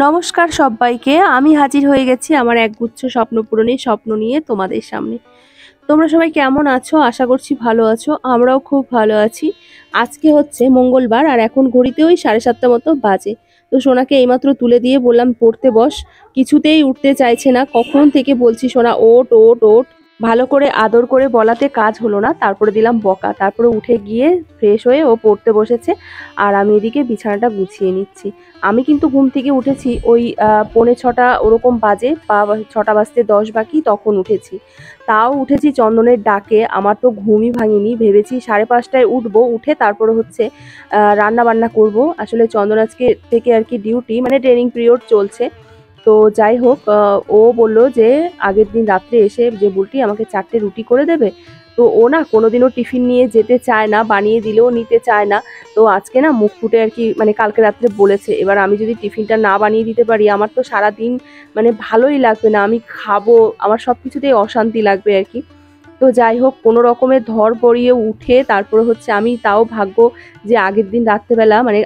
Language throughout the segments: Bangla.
নমস্কার সবাইকে, আমি হাজির হয়ে গেছি আমার একগুচ্ছ স্বপ্ন পূরণের স্বপ্ন নিয়ে তোমাদের সামনে। তোমরা সবাই কেমন আছো? আশা করছি ভালো আছো। আমরাও খুব ভালো আছি। আজকে হচ্ছে মঙ্গলবার আর এখন ঘড়িতে ওই 7:30 মতো বাজে। তো সোনাকে এইমাত্র তুলে দিয়ে বললাম পড়তে বস, কিছুতেই উঠতে চাইছে না। কখন থেকে বলছি সোনা ওঠ ওঠ ওঠ, ভালো করে আদর করে বলাতে কাজ হলো না। তারপরে দিলাম বকা, তারপরে উঠে গিয়ে ফ্রেশ হয়ে ও পড়তে বসেছে আর আমি এদিকে বিছানাটা গুছিয়ে নিচ্ছি। আমি কিন্তু ঘুম থেকে উঠেছি ওই 6:45 ওরকম বাজে, বা 6টা বাজতে 10 বাকি, তখন উঠেছি। তাও উঠেছি চন্দনের ডাকে। আমার তো ঘুমই ভাঙিনি, ভেবেছি 5:30টায় উঠবো, উঠে তারপরে হচ্ছে রান্না বান্না করব। আসলে চন্দন আজকে থেকে আর কি ডিউটি, মানে ট্রেনিং পিরিয়ড চলছে। তো যাই হোক, ও বলল যে আগের দিন রাত্রে এসে যে বুলটি আমাকে 4টে রুটি করে দেবে। তো ও না কোনোদিনও টিফিন নিয়ে যেতে চায় না, বানিয়ে দিলেও নিতে চায় না। তো আজকে না মুখ ফুটে আর কি, মানে কালকে রাত্রে বলেছে, এবার আমি যদি টিফিনটা না বানিয়ে দিতে পারি আমার তো সারাদিন মানে ভালোই লাগবে না। আমি খাবো, আমার সব কিছুতেই অশান্তি লাগবে আর কি। তো যাই হোক, কোনো রকমের ধর পড়িয়ে উঠে তারপরে হচ্ছে আমি, তাও ভাগ্য যে আগের দিন রাত্রেবেলা মানে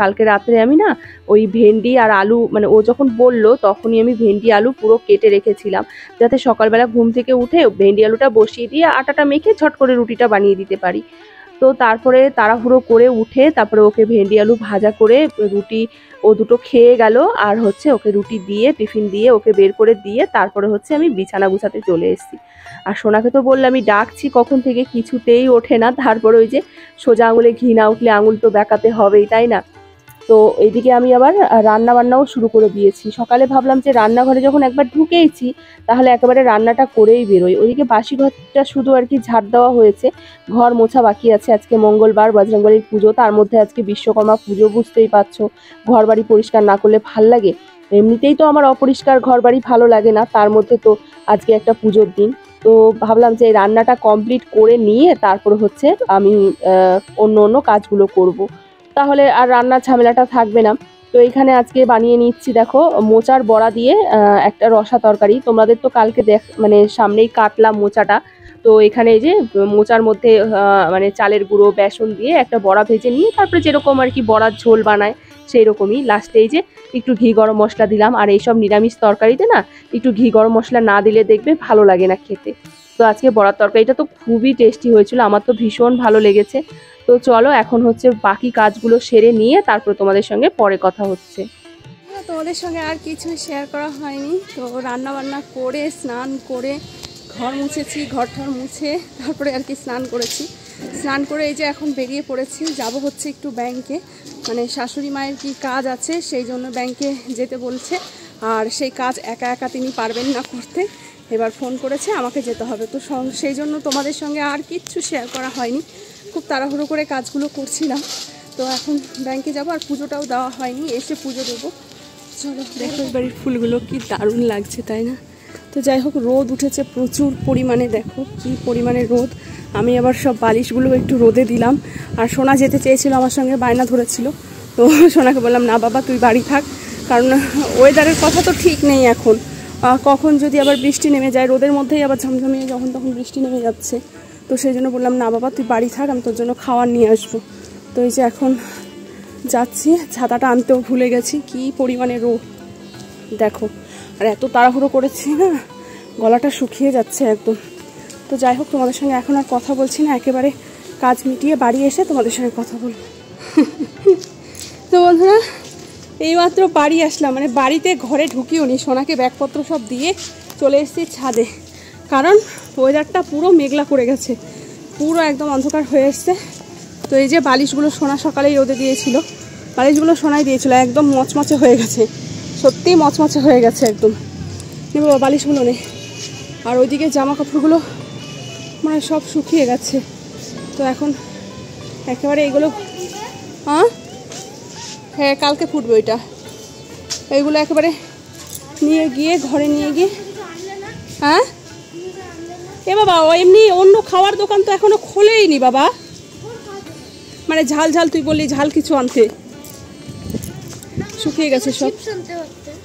কালকে রাত্রে আমি না ওই ভেন্ডি আর আলু, মানে ও যখন বললো তখনই আমি ভেন্ডি আলু পুরো কেটে রেখেছিলাম, যাতে সকালবেলা ঘুম থেকে উঠে ভেন্ডি আলুটা বসিয়ে দিয়ে আটাটা মেখে ঝট করে রুটিটা বানিয়ে দিতে পারি। তো তারপরে তাড়াহুড়ো করে উঠে তারপরে ওকে ভেন্ডি আলু ভাজা করে রুটি ও দুটো খেয়ে গেল, আর হচ্ছে ওকে রুটি দিয়ে টিফিন দিয়ে ওকে বের করে দিয়ে তারপরে হচ্ছে আমি বিছানা গুছাতে চলে এসেছি। আর সোনাকে তো বললাম, আমি ডাকছি কখন থেকে, কিছুতেই ওঠে না। তারপরে ওই যে সোজা আঙুলে ঘি না উঠলে আঙুল তো বেঁকাতে হবেই, তাই না? তো এইদিকে আমি আবার রান্না বান্নাও শুরু করে দিয়েছি। সকালে ভাবলাম যে রান্নাঘরে যখন একবার ঢুকেইছি তাহলে একেবারে রান্নাটা করেই বেরোই। ওইদিকে বাসি ঘরটা শুধু আর কি ঝাড় দেওয়া হয়েছে, ঘর মোছা বাকি আছে। আজকে মঙ্গলবার, বজরংবলীর পুজো, তার মধ্যে আজকে বিশ্বকর্মা পুজো, বুঝতেই পারছো ঘর বাড়ি পরিষ্কার না করলে ভাল লাগে? এমনিতেই তো আমার অপরিষ্কার ঘর বাড়ি ভালো লাগে না, তার মধ্যে তো আজকে একটা পুজোর দিন। তো ভাবলাম যে এই রান্নাটা কমপ্লিট করে নিয়ে তারপর হচ্ছে আমি অন্য অন্য কাজগুলো করব, তাহলে আর রান্নার ঝামেলাটা থাকবে না। তো এইখানে আজকে বানিয়ে নিচ্ছি, দেখো, মোচার বড়া দিয়ে একটা রসা তরকারি। তোমাদের তো কালকে মানে সামনেই কাটলাম মোচাটা। তো এখানে এই যে মোচার মধ্যে মানে চালের গুঁড়ো বেসন দিয়ে একটা বড়া ভেজে নিয়ে তারপরে যেরকম আর কি বড়ার ঝোল বানায় সেই রকমই লাস্টে এই যে একটু ঘি গরম মশলা দিলাম। আর এইসব নিরামিষ তরকারিতে না একটু ঘি গরম মশলা না দিলে দেখবে ভালো লাগে না খেতে। তো আজকে বড়ার তরকারিটা তো খুবই টেস্টি হয়েছিল, আমার তো ভীষণ ভালো লেগেছে। তো চলো এখন হচ্ছে বাকি কাজগুলো সেরে নিয়ে তারপর তোমাদের সঙ্গে পরে কথা হচ্ছে। তোমাদের সঙ্গে আর কিছু শেয়ার করা হয়নি। তো রান্না বান্না করে স্নান করে ঘর মুছেছি, ঘর ঠর মুছে তারপরে আর কি স্নান করেছি। স্নান করে এই যে এখন বেরিয়ে পড়েছি, যাব হচ্ছে একটু ব্যাংকে, মানে শাশুড়ি মায়ের কি কাজ আছে সেই জন্য ব্যাংকে যেতে বলছে। আর সেই কাজ একা একা তিনি পারবেন না করতে, এবার ফোন করেছে আমাকে যেতে হবে। তো সেই জন্য তোমাদের সঙ্গে আর কিচ্ছু শেয়ার করা হয়নি, খুব তাড়াহুড়ো করে কাজগুলো করছিলাম। তো এখন ব্যাংকে যাব, আর পুজোটাও দেওয়া হয়নি, এসে পুজো দেবো। চলো দেখো বাড়ির ফুলগুলো কি দারুণ লাগছে, তাই না? তো যাই হোক, রোদ উঠেছে প্রচুর পরিমাণে, দেখো কি পরিমাণে রোদ। আমি আবার সব বালিশগুলো একটু রোদে দিলাম। আর সোনা যেতে চেয়েছিল আমার সঙ্গে, বায়না ধরেছিল। তো সোনাকে বললাম না বাবা তুই বাড়ি থাক, কারণ ওয়েদারের কথা তো ঠিক নেই এখন, কখন যদি আবার বৃষ্টি নেমে যায়, রোদের মধ্যেই আবার ঝমঝমিয়ে যখন তখন বৃষ্টি নেমে যাচ্ছে। তো সেই জন্য বললাম না বাবা তুই বাড়ি থাক, আমি তোর জন্য খাবার নিয়ে আসবো। তো এই যে এখন যাচ্ছি, ছাতাটা আনতেও ভুলে গেছি, কি পরিমাণে রোদ দেখো। আর এত তাড়াহুড়ো করেছি না, গলাটা শুকিয়ে যাচ্ছে একদম। তো যাই হোক, তোমাদের সঙ্গে এখন আর কথা বলছি না, একেবারে কাজ মিটিয়ে বাড়ি এসে তোমাদের সঙ্গে কথা বলবো। তো বন্ধুরা, এইমাত্র বাড়ি আসলাম, মানে বাড়িতে ঘরে ঢুকিও নি, সোনাকে ব্যাগপত্র সব দিয়ে চলে এসেছি ছাদে, কারণ ওয়েদারটা পুরো মেঘলা করে গেছে, পুরো একদম অন্ধকার হয়ে এসছে। তো এই যে বালিশগুলো সোনা সকালেই রোদে দিয়েছিল, বালিশগুলো সোনাই দিয়েছিল, একদম মচমচে হয়ে গেছে, সত্যিই মচমচে হয়ে গেছে একদম। নেব বালিশগুলো নেই। আর ওইদিকে জামা কাপড়গুলো মানে সব শুকিয়ে গেছে। তো এখন একেবারে এইগুলো, হ্যাঁ কালকে ফুটবে ওইটা, এইগুলো একেবারে নিয়ে গিয়ে ঘরে নিয়ে গিয়ে, হ্যাঁ এ বাবা এমনি অন্য খাওয়ার দোকান তো এখনো খোলেইনি বাবা, মানে ঝাল ঝাল তুই বললি ঝাল কিছু আনতে, শুকিয়ে গেছে সব।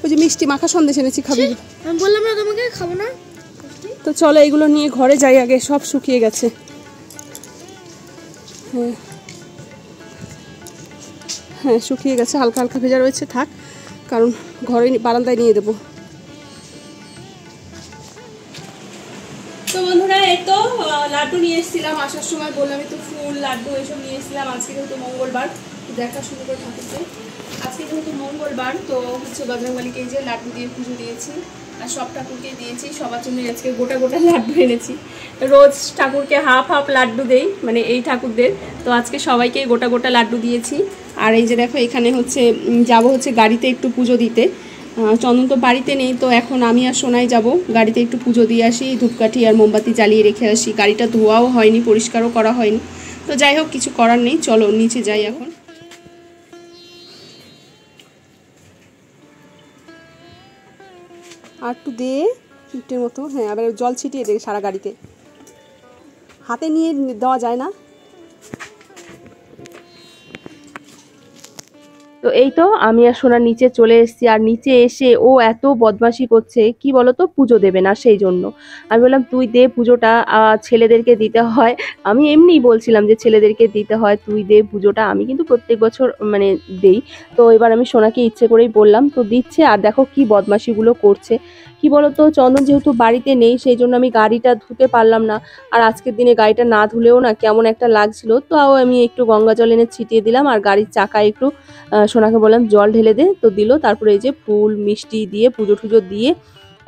ওই যে মিষ্টি মাখা সন্দেশ এনেছি, খাবি? আমি বললাম না তোমাকে খাবো না। তো চলো এইগুলো নিয়ে ঘরে যাই আগে, সব শুকিয়ে গেছে। হ্যাঁ হ্যাঁ শুকিয়ে গেছে, হালকা হালকা ভেজা রয়েছে, থাক। কারণ ঘরে বারান্দায় নিয়ে দেবো। তো বন্ধুরা এই তো লাড্ডু নিয়ে এসেছিলাম আসার সময়, বললামই তো ফুল লাড্ডু এইসব নিয়ে এসেছিলাম। আজকে যেহেতু মঙ্গলবার, দেখা শুরু করে ঠাকুরকে। আজকে যেহেতু মঙ্গলবার তো হচ্ছে বজরংবলীকে এই যে লাড্ডু দিয়ে পুজো দিয়েছি, আর সব ঠাকুরকে দিয়েছি। সবার জন্য আজকে গোটা গোটা লাড্ডু এনেছি। রোজ ঠাকুরকে হাফ হাফ লাড্ডু দেই, মানে এই ঠাকুরদের। তো আজকে সবাইকে গোটা গোটা লাড্ডু দিয়েছি। আর এই যে দেখো এখানে হচ্ছে যাবো হচ্ছে গাড়িতে একটু পুজো দিতে। চন্দন তো বাড়িতে নেই, তো এখন আমি আর সোনাই যাব গাড়িতে একটু পুজো দিয়ে আসি, ধূপকাঠি আর মোমবাতি জ্বালিয়ে রেখে আসি। গাড়িটা ধোয়াও হয়নি, পরিষ্কারও করা হয়নি। তো যাই হোক, কিছু করার নেই, চলো নিচে যাই এখন। আর একটু দে ইটের মতো, হ্যাঁ, আবার জল ছিটিয়ে দে সারা গাড়িতে। হাতে নিয়ে দেওয়া যায় না। তো এই তো আমি আর সোনা নিচে চলে এসেছি। আর নিচে এসে ও এত বদমাশি করছে, কি বলতো, পুজো দেবে না। সেই জন্য আমি বললাম তুই দে পুজোটা, ছেলেদেরকে দিতে হয়। আমি এমনিই বলছিলাম যে ছেলেদেরকে দিতে হয়, তুই দে পুজোটা। আমি কিন্তু প্রত্যেক বছর মানে দেই। তো এবার আমি সোনাকে ইচ্ছে করেই বললাম, তো দিচ্ছে। আর দেখো কি বদমাশিগুলো করছে। কি বলতো, চন্দন যেহেতু বাড়িতে নেই সেই জন্য আমি গাড়িটা ধুতে পারলাম না। আর আজকের দিনে গাড়িটা না ধুলেও না কেমন একটা লাগছিল। তো আমি একটু গঙ্গা জল এনে ছিটিয়ে দিলাম, আর গাড়ির চাকায় একটু সোনাকে বললাম জল ঢেলে দে, তো দিল। তারপরে এই যে ফুল মিষ্টি দিয়ে পুজো টুজো দিয়ে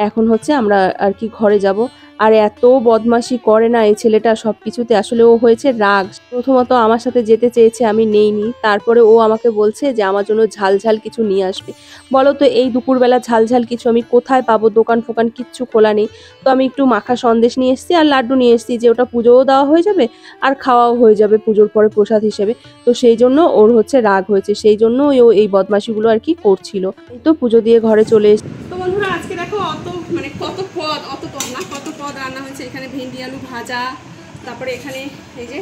এখন হচ্ছে আমরা আর কি ঘরে যাব। আর এত বদমাশি করে না এই ছেলেটা সব কিছুতে। আসলে ও হয়েছে রাগ। প্রথমত আমার সাথে যেতে চেয়েছে, আমি নেইনি। তারপরে ও আমাকে বলছে যে আমার জন্য ঝাল ঝাল কিছু নিয়ে আসবে। বলো তো এই দুপুরবেলা ঝাল ঝাল কিছু আমি কোথায় পাবো? দোকান ফোকান কিচ্ছু খোলা নেই। তো আমি একটু মাখা সন্দেশ নিয়ে এসেছি আর লাড্ডু নিয়ে এসেছি, যে ওটা পুজোও দেওয়া হয়ে যাবে আর খাওয়াও হয়ে যাবে পুজোর পরে প্রসাদ হিসেবে। তো সেই জন্য ওর হচ্ছে রাগ হয়েছে, সেই জন্য ও এই বদমাশিগুলো আর কি করছিল। এই তো পুজো দিয়ে ঘরে চলে এসেছি। তো বন্ধুরা আজকে দেখো কত পদ রান্না হয়েছে। এখানে ভেন্ডি আলু ভাজা, তারপরে এখানে এই যে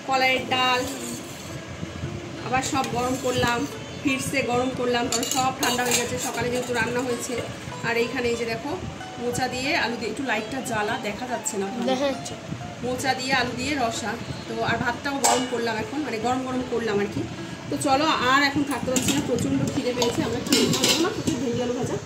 কলাইয়ের ডাল, আবার সব গরম করলাম, ফিরসে গরম করলাম, কারণ সব ঠান্ডা হয়ে গেছে সকালে যেহেতু রান্না হয়েছে। আর এইখানে এই যে দেখো মোচা দিয়ে আলু দিয়ে, একটু লাইটটা জ্বালা, দেখা যাচ্ছে না, মোচা দিয়ে আলু দিয়ে রসা। তো আর ভাতটাও গরম করলাম এখন, মানে গরম গরম করলাম আর কি। তো চলো আর এখন থাকতে পারছি না, প্রচণ্ড খিদে পেয়েছে। আমরা খেয়ে নেবো না প্রচুর ভেন্ডি আলু ভাজা।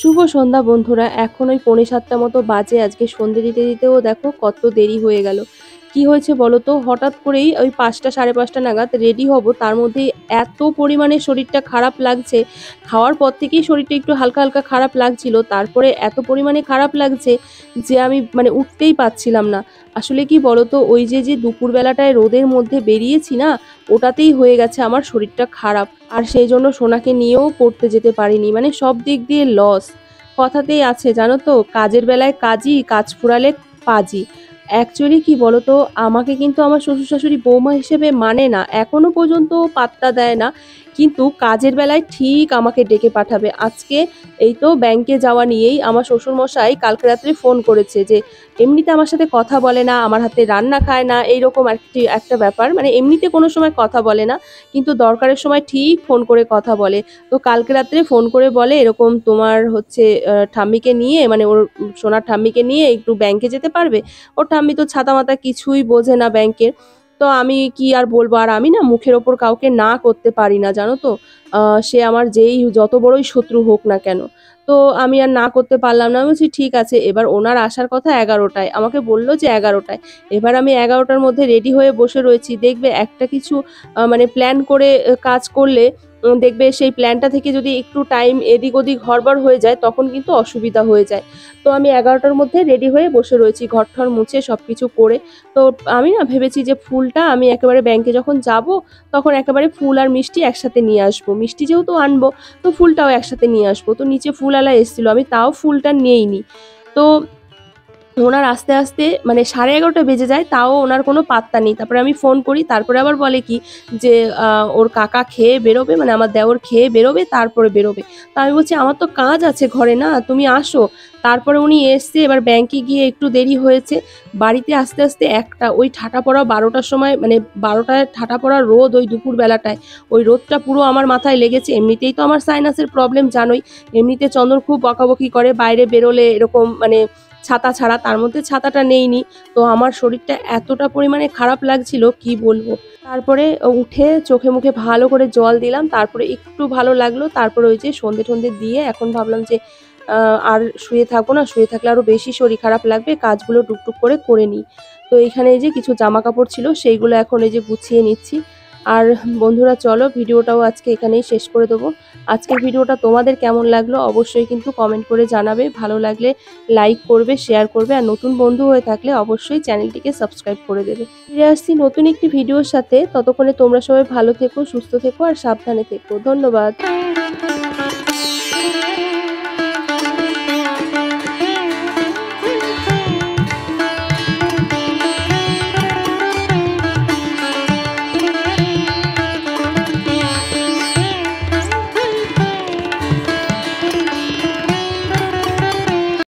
শুভ সন্ধ্যা বন্ধুরা, এখন ওই 6:45 মতো বাজে। আজকে সন্ধ্যে দিতে দিতেও দেখো কত দেরি হয়ে গেল। কি হয়েছে বলো তো, হঠাৎ করেই ওই 5টা 5:30 নাগাদ রেডি হব, তার মধ্যে এত পরিমাণে শরীরটা খারাপ লাগছে। খাওয়ার পর থেকেই শরীরটা একটু হালকা হালকা খারাপ লাগছিল, তারপরে এত পরিমাণে খারাপ লাগছে যে আমি মানে উঠতেই পারছিলাম না। আসলে কি বলো তো, ওই যে দুপুরবেলাটায় রোদের মধ্যে বেরিয়েছি না, ওটাতেই হয়ে গেছে আমার শরীরটা খারাপ। আর সেই জন্য সোনাকে নিয়েও পড়তে যেতে পারিনি, মানে সব দিক দিয়ে লস। কথাতেই আছে জানো তো, কাজের বেলায় কাজই, কাজ ফুরালে পাজি। অ্যাকচুয়ালি কি বলতো, আমাকে কিন্তু আমার শ্বশুর শাশুড়ি বৌমা হিসেবে মানে না, এখনো পর্যন্ত পাত্তা দেয় না। কিন্তু কাজের বেলায় ঠিক আমাকে ডেকে পাঠাবে। আজকে এই তো ব্যাংকে যাওয়া নিয়েই আমার শ্বশুরমশাই কালকে রাত্রে ফোন করেছে যে এমনিতে আমার সাথে কথা বলে না, আমার হাতে রান্না খায় না, এইরকম একটা ব্যাপার। মানে এমনিতে কোনো সময় কথা বলে না, কিন্তু দরকারের সময় ঠিক ফোন করে কথা বলে। তো কালকে রাত্রে ফোন করে বলে এরকম তোমার হচ্ছে ঠাম্মিকে নিয়ে, মানে ওর সোনার ঠাম্মিকে নিয়ে একটু ব্যাংকে যেতে পারবে। ওর ঠাম্মি তো ছাতা মাতা কিছুই বোঝে না ব্যাংকের। তো আমি কি আর বলবো, আর আমি না মুখের ওপর কাউকে না করতে পারি না জানো তো। সে আমার যত বড়ই শত্রু হোক না কেন। তো আমি আর না করতে পারলাম না। আমি বলছি ঠিক আছে। এবার ওনার আসার কথা 11টায়, আমাকে বললো যে 11টায়। এবার আমি 11টার মধ্যে রেডি হয়ে বসে রয়েছি। দেখবে একটা কিছু মানে প্ল্যান করে কাজ করলে দেখবে সেই প্ল্যানটা থেকে যদি একটু টাইম এদিক ওদিক হড়বড় হয়ে যায় তখন কিন্তু অসুবিধা হয়ে যায়। তো আমি 11টার মধ্যে রেডি হয়ে বসে রয়েছি, ঘরঠর মুছে সব কিছু করে। তো আমি না ভেবেছি যে ফুলটা আমি একেবারে ব্যাংকে যখন যাব তখন একেবারে ফুল আর মিষ্টি একসাথে নিয়ে আসবো। মিষ্টি যেহেতু আনবো তো ফুলটাও একসাথে নিয়ে আসবো। তো নিচে ফুলওয়ালা এসেছিলো, আমি তাও ফুলটা নিইনি। তো ওনার আস্তে আস্তে মানে 11:30 বেজে যায়, তাও ওনার কোনো পাত্তা নেই। তারপরে আমি ফোন করি, তারপরে আবার বলে কি যে ওর কাকা খেয়ে বেরোবে, মানে আমার দেওর খেয়ে বেরোবে, তারপরে বেরোবে। তো আমি বলছি আমার তো কাজ আছে ঘরে, না তুমি আসো। তারপরে উনি এসছে। এবার ব্যাংকে গিয়ে একটু দেরি হয়েছে, বাড়িতে আস্তে আস্তে একটা ওই ঠাটা পড়া 12টার সময়, মানে 12টায় ঠাটা পড়া রোদ, ওই দুপুরবেলাটায় ওই রোদটা পুরো আমার মাথায় লেগেছে। এমনিতেই তো আমার সাইনাসের প্রবলেম জানোই, এমনিতে চন্দন খুব বকাবকি করে বাইরে বেরোলে, এরকম মানে ছাতা ছাড়া, তার মধ্যে ছাতাটা নেইনি। তো আমার শরীরটা এতটা পরিমাণে খারাপ লাগছিল কি বলবো। তারপরে উঠে চোখে মুখে ভালো করে জল দিলাম, তারপরে একটু ভালো লাগলো। তারপরে ওই যে সন্ধে টন্ধে দিয়ে এখন ভাবলাম যে আর শুয়ে থাকবো না, শুয়ে থাকলে আরও বেশি শরীর খারাপ লাগবে, কাজগুলো টুকটুক করে নিই। তো এইখানে এই যে কিছু জামা কাপড় ছিল সেইগুলো এখন এই যে গুছিয়ে নিচ্ছি। আর বন্ধুরা চলো ভিডিওটাও আজকে এখানেই শেষ করে দেবো। আজকের ভিডিওটা তোমাদের কেমন লাগলো অবশ্যই কিন্তু কমেন্ট করে জানাবে, ভালো লাগলে লাইক করবে, শেয়ার করবে, আর নতুন বন্ধু হয়ে থাকলে অবশ্যই চ্যানেলটিকে সাবস্ক্রাইব করে দেবে। ফিরে আসছি নতুন একটি ভিডিওর সাথে, ততক্ষণে তোমরা সবাই ভালো থেকো, সুস্থ থেকো আর সাবধানে থেকো। ধন্যবাদ।